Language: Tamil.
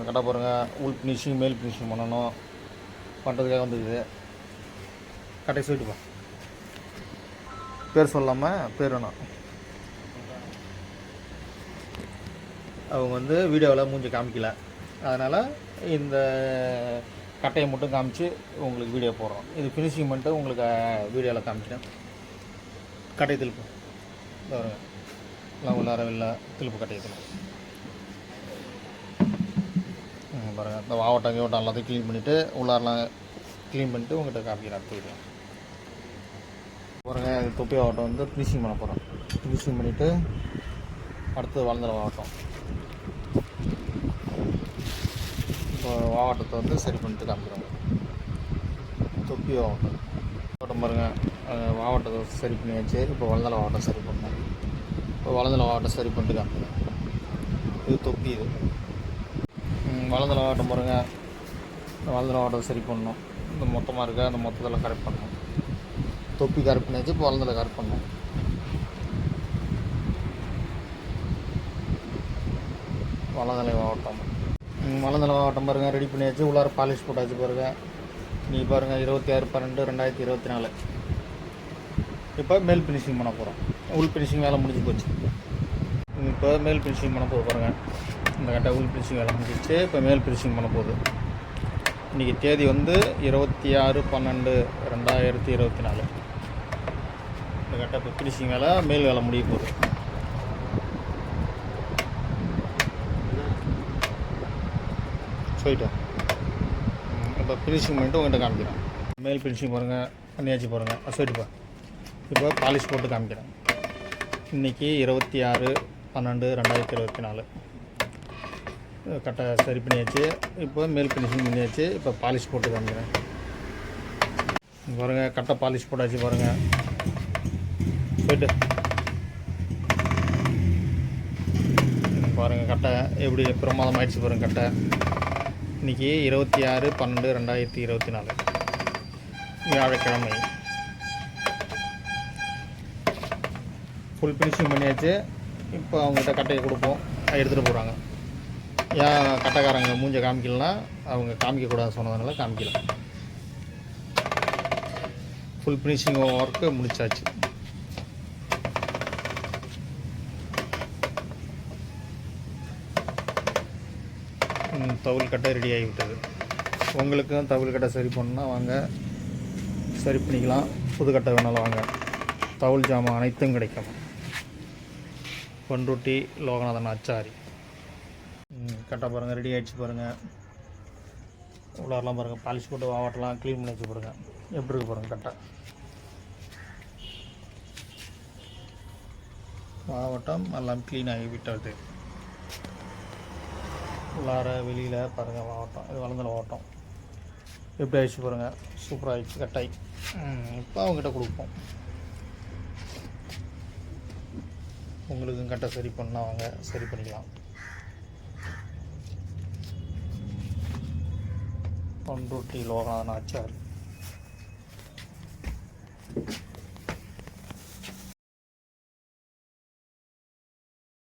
இந்த கடை பாருங்கள், உள் ஃபினிஷிங் மேல் ஃபினிஷிங் பண்ணணும் பண்ணுறதுக்காக வந்துக்குது. கட்டை சொல்லிட்டுப்பா, பேர் சொல்லாமல் பேர் வேணாம். அவங்க வந்து வீடியோவில் மூஞ்சி காமிக்கல, அதனால் இந்த கட்டையை மட்டும் காமிச்சு உங்களுக்கு வீடியோ போடுறோம். இது ஃபினிஷிங் பண்ணிட்டு உங்களுக்கு வீடியோவில் காமிக்கிறேன். கட்டை திருப்பு பாருங்க, எல்லாம் உள்ளார இல்லை திருப்பு கட்டையை திருப்பு பாருங்கள். இந்த வாவட்டம் கீவட்டம் எல்லாத்தையும் க்ளீன் பண்ணிவிட்டு உள்ளாரெலாம் க்ளீன் பண்ணிவிட்டு உங்கள்கிட்ட காமிக்கிறேன் அடுத்த வீடியோ பாருங்கள். இது தொப்பி வாவட்டம் வந்து ஃபினிஷிங் பண்ண போகிறோம். ஃபினிஷிங் பண்ணிவிட்டு அடுத்தது வளர்ந்துற வாவட்டம். இப்போ வாவட்டத்தை வந்து சரி பண்ணிட்டு காமிக்கிறோம். தொப்பி வாவட்டம் பாருங்கள், வாவட்டத்தை சரி பண்ணியாச்சு. இப்போ வளர்ந்தல வாவட்டம் சரி பண்ணோம். இப்போ வளர்ந்தல வாவட்டம் சரி பண்ணிட்டு காமிக்கிறோம். இது தொப்பி. இது வளர்ந்தல வாவட்டம் பாருங்கள், வளர்ந்தல வாவட்டத்தை சரி பண்ணணும். இந்த மொத்தமாக இருக்க அந்த மொத்தத்தில் கரெக்ட் பண்ணணும். தொப்பி கரெக்ட் பண்ணியாச்சு. இப்போ வளர்ந்தல கரெக்ட் பண்ணணும். வளர்ந்தலை மாவட்டம் வளர்ந்தலை மாவட்டம் பாருங்கள், ரெடி பண்ணியாச்சு. உள்ளார பாலிஷ் போட்டாச்சு பாருங்கள். நீங்கள் பாருங்கள், 26/12/2024. இப்போ மேல் ஃபினிஷிங் பண்ண போகிறோம். உள் ஃபினிஷிங் வேலை முடிஞ்சு போச்சு. இப்போ மேல் ஃபினிஷிங் பண்ண போகுது பாருங்கள். இந்த கட்டை உள் ஃபினிஷிங் வேலை முடிஞ்சிச்சு. இப்போ மேல் ஃபினிஷிங் பண்ண போகுது. இன்றைக்கி தேதி வந்து 26/12/2024. இந்த கட்டை இப்போ ஃபினிஷிங் வேலை மேல் வேலை முடிய போகுது. சொல்லிட்டேன். இப்போ ஃபினிஷிங் பண்ணிட்டு உங்கள்கிட்ட காமிக்கிறேன். மேல் ஃபினிஷிங் பாருங்கள், பண்ணியாச்சு பாருங்கள். சொல்லிட்டுப்பா, இப்போ பாலிஷ் போட்டு காமிக்கிறேன். இன்றைக்கி 26/12/2024. கட்டை சரி பண்ணியாச்சு. இப்போ மேல் ஃபினிஷிங் பண்ணியாச்சு. இப்போ பாலிஷ் போட்டு காமிக்கிறேன். பாருங்கள், கட்டை பாலிஷ் போட்டாச்சு பாருங்கள். போய்ட்டு பாருங்கள், கட்டை எப்படி பிரமாதம் ஆயிடுச்சு பாருங்கள். கட்டை இன்றைக்கி 26/12/2024 வியாழக்கிழமை. ஃபுல் ஃபினிஷிங் பண்ணியாச்சு. இப்போ அவங்ககிட்ட கட்டையை கொடுப்போம், எடுத்துகிட்டு போகிறாங்க. ஏன் கட்டைக்காரங்க மூஞ்ச காமிக்கலனா, அவங்க காமிக்கக்கூடாது சொன்னதுனால காமிக்கலாம். ஃபுல் ஃபினிஷிங் ஒர்க்கு முடிச்சாச்சு. தவுல் கட்டை ரெடி ஆகிவிட்டது. உங்களுக்கும் தவுல் கட்டை சரி பண்ணால் வாங்க, சரி பண்ணிக்கலாம். புது கட்டை வேணாலும் வாங்க. தவுல் ஜாமான் அனைத்தும் கிடைக்கும். பண்ருட்டி லோகநாதன் ஆச்சாரி. கட்டை பாருங்கள், ரெடி ஆகிடுச்சு பாருங்கள். உள்ளாரெலாம் பாருங்கள், பாலிஷ் போட்டு வாவட்டெல்லாம் க்ளீன் பண்ணி வச்சு பாருங்கள். எப்படி இருக்கு பாருங்கள் கட்டை. வாவட்டம் எல்லாம் க்ளீன் ஆகி விட்டது. உள்ளார வெளியில் பாருங்கள் வாவட்டம். இது வளர்ந்தல வாவட்டம் எப்படி ஆகிடுச்சு பாருங்கள். சூப்பராக ஆகிடுச்சு கட்டாய். இப்போ அவங்ககிட்ட கொடுப்போம். உங்களுக்கும் கட்டை சரி பண்ணால் வாங்க, சரி பண்ணிக்கலாம். பண்ருட்டி லோகநாதன் ஆச்சாரி.